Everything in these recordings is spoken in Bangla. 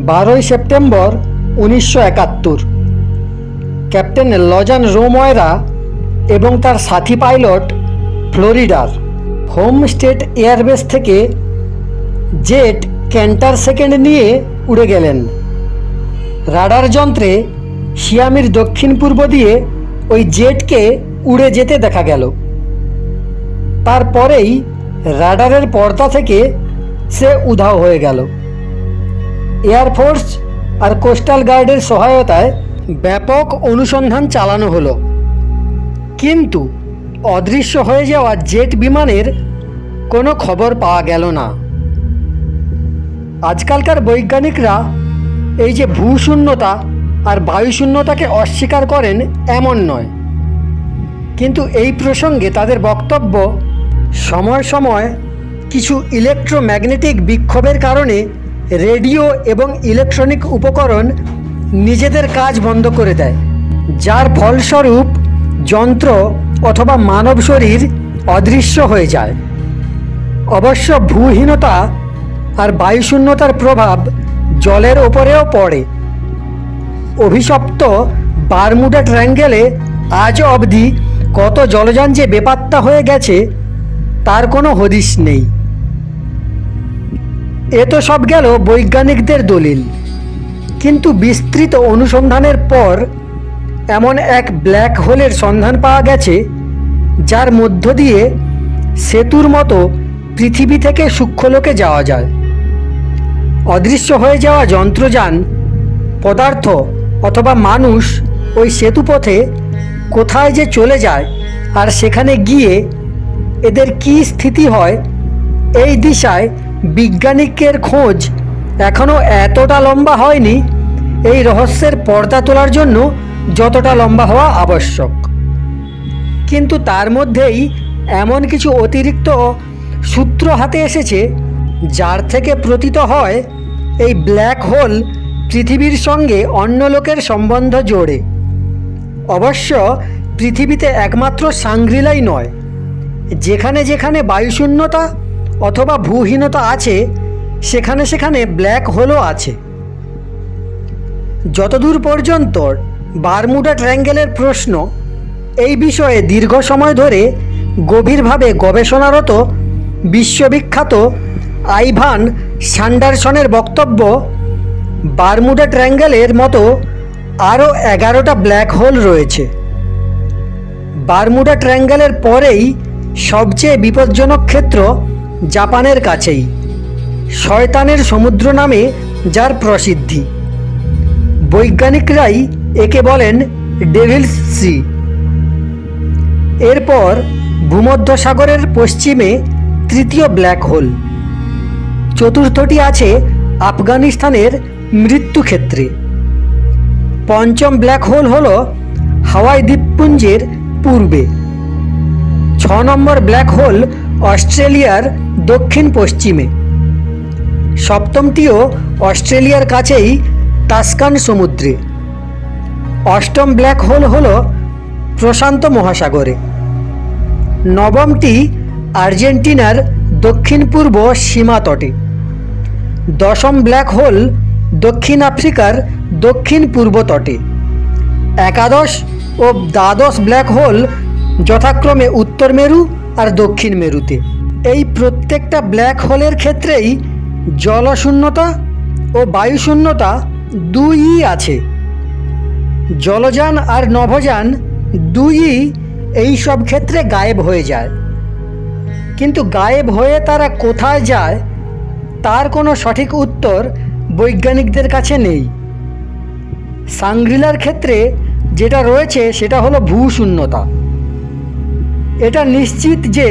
12 সেপ্টেম্বর 1971 ক্যাপ্টেন লজান রোময়রা এবং তার সাথী পাইলট ফ্লোরিডার হোম স্টেট এয়ারবেস থেকে জেট ক্যান্টার সেকেন্ড নিয়ে উড়ে গেলেন। রাডার যন্ত্রে সিয়ামির দক্ষিণ পূর্ব দিয়ে ওই জেটকে উড়ে যেতে দেখা গেল। তারপরেই রাডারের পর্দা থেকে সে উধাও হয়ে গেল। এয়ারফোর্স আর কোস্টাল গার্ডের সহায়তায় ব্যাপক অনুসন্ধান চালানো হলো, কিন্তু অদৃশ্য হয়ে যাওয়া জেট বিমানের কোনো খবর পাওয়া গেল না। আজকালকার বৈজ্ঞানিকরা এই যে ভূশূন্যতা আর বায়ুশূন্যতাকে অস্বীকার করেন এমন নয়, কিন্তু এই প্রসঙ্গে তাদের বক্তব্য সময় সময় কিছু ইলেকট্রোম্যাগনেটিক বিক্ষোভের কারণে রেডিও এবং ইলেকট্রনিক উপকরণ নিজেদের কাজ বন্ধ করে দেয়, যার ফলস্বরূপ যন্ত্র অথবা মানব শরীর অদৃশ্য হয়ে যায়। অবশ্য ভূহীনতা আর বায়ুশূন্যতার প্রভাব জলের ওপরেও পড়ে। অভিশপ্ত বারমুডা ট্রায়াঙ্গেলে আজ অবধি কত জলযান যে বেপাত্তা হয়ে গেছে তার কোনো হদিশ নেই। এ তো সব গেল বৈজ্ঞানিকদের দলিল, কিন্তু বিস্তৃত অনুসন্ধানের পর এমন এক ব্ল্যাক হোলের সন্ধান পাওয়া গেছে যার মধ্য দিয়ে সেতুর মতো পৃথিবী থেকে সূক্ষ্মলোকে যাওয়া যায়। অদৃশ্য হয়ে যাওয়া যন্ত্রযান, পদার্থ অথবা মানুষ ওই সেতুপথে কোথায় যে চলে যায় আর সেখানে গিয়ে এদের কী স্থিতি হয়, এই দিশায় বিজ্ঞানিকের খোঁজ এখনও এতটা লম্বা হয়নি এই রহস্যের পর্দা তোলার জন্য যতটা লম্বা হওয়া আবশ্যক। কিন্তু তার মধ্যেই এমন কিছু অতিরিক্ত সূত্র হাতে এসেছে যার থেকে প্রতীত হয় এই ব্ল্যাক হোল পৃথিবীর সঙ্গে অন্য লোকের সম্বন্ধ জোড়ে। অবশ্য পৃথিবীতে একমাত্র সাংগ্রিলাই নয়, যেখানে যেখানে বায়ুশূন্যতা অথবা ভূহীনতা আছে সেখানে সেখানে ব্ল্যাক হোলও আছে। যতদূর পর্যন্ত বারমুডা ট্রায়াঙ্গেলের প্রশ্ন, এই বিষয়ে দীর্ঘ সময় ধরে গভীরভাবে গবেষণারত বিশ্ববিখ্যাত আইভান স্যান্ডারসনের বক্তব্য, বারমুডা ট্রায়াঙ্গেলের মতো আরও 11টা ব্ল্যাক হোল রয়েছে। বারমুডা ট্রায়াঙ্গেলের পরেই সবচেয়ে বিপজ্জনক ক্ষেত্র জাপানের কাছেই শয়তানের সমুদ্র নামে যার প্রসিদ্ধি। বৈজ্ঞানিকরাই একে বলেন ডেভিলস সি। এরপর ভূমধ্যসাগরের পশ্চিমে তৃতীয় ব্ল্যাক হোল। চতুর্থটি আছে আফগানিস্তানের মৃত্যুক্ষেত্রে। পঞ্চম ব্ল্যাক হোল হল হাওয়াই দ্বীপপুঞ্জের পূর্বে। 6 নম্বর ব্ল্যাক হোল অস্ট্রেলিয়ার দক্ষিণ পশ্চিমে। সপ্তমটিও অস্ট্রেলিয়ার কাছেই তাসকান সমুদ্রে। অষ্টম ব্ল্যাক হোল হল প্রশান্ত মহাসাগরে। নবমটি আর্জেন্টিনার দক্ষিণ পূর্ব সীমাতটে। দশম ব্ল্যাক হোল দক্ষিণ আফ্রিকার দক্ষিণ পূর্ব তটে। একাদশ ও দ্বাদশ ব্ল্যাক হোল যথাক্রমে উত্তর মেরু আর দক্ষিণ মেরুতে। এই প্রত্যেকটা ব্ল্যাক হোলের ক্ষেত্রেই জলশূন্যতা ও বায়ুশূন্যতা দুইই আছে। জলযান আর নভোযান দুইই এই সব ক্ষেত্রে গায়েব হয়ে যায়, কিন্তু গায়েব হয়ে তারা কোথায় যায় তার কোনো সঠিক উত্তর বৈজ্ঞানিকদের কাছে নেই। সাংগ্রিলার ক্ষেত্রে যেটা রয়েছে সেটা হলো ভূশূন্যতা। এটা নিশ্চিত যে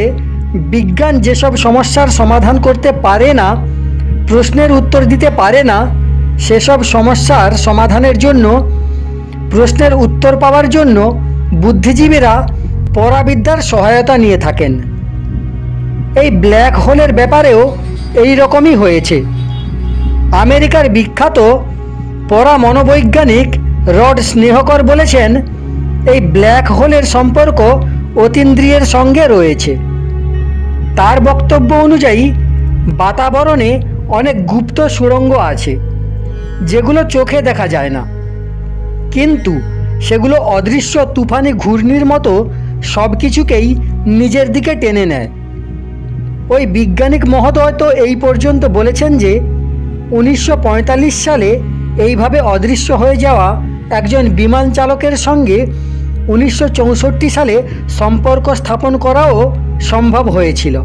বিজ্ঞান যেসব সমস্যার সমাধান করতে পারে না, প্রশ্নের উত্তর দিতে পারে না, সেসব সমস্যার সমাধানের জন্য, প্রশ্নের উত্তর পাওয়ার জন্য বুদ্ধিজীবীরা পরাবিদ্যার সহায়তা নিয়ে থাকেন। এই ব্ল্যাক হোলের ব্যাপারেও এই রকমই হয়েছে। আমেরিকার বিখ্যাত পরামনোবৈজ্ঞানিক রড স্নেহকর বলেছেন, এই ব্ল্যাক হোলের সম্পর্ক অতীন্দ্রিয়ের সঙ্গে রয়েছে। তার বক্তব্য অনুযায়ী বাতাবরণে অনেক গুপ্ত সুড়ঙ্গ আছে, যেগুলো চোখে দেখা যায় না, কিন্তু সেগুলো অদৃশ্য তুফানি ঘূর্ণির মতো সব কিছুকেই নিজের দিকে টেনে নেয়। ওই বিজ্ঞানিক মহোদয় তো এই পর্যন্ত বলেছেন যে 1945 সালে এইভাবে অদৃশ্য হয়ে যাওয়া একজন বিমান চালকের সঙ্গে 1964 সালে সম্পর্ক স্থাপন করাও সম্ভব হয়েছিল।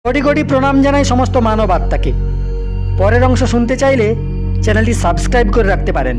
কোটি কোটি প্রণাম জানাই সমস্ত মানব আত্মাকে। পরের অংশ শুনতে চাইলে চ্যানেলটি সাবস্ক্রাইব করে রাখতে পারেন।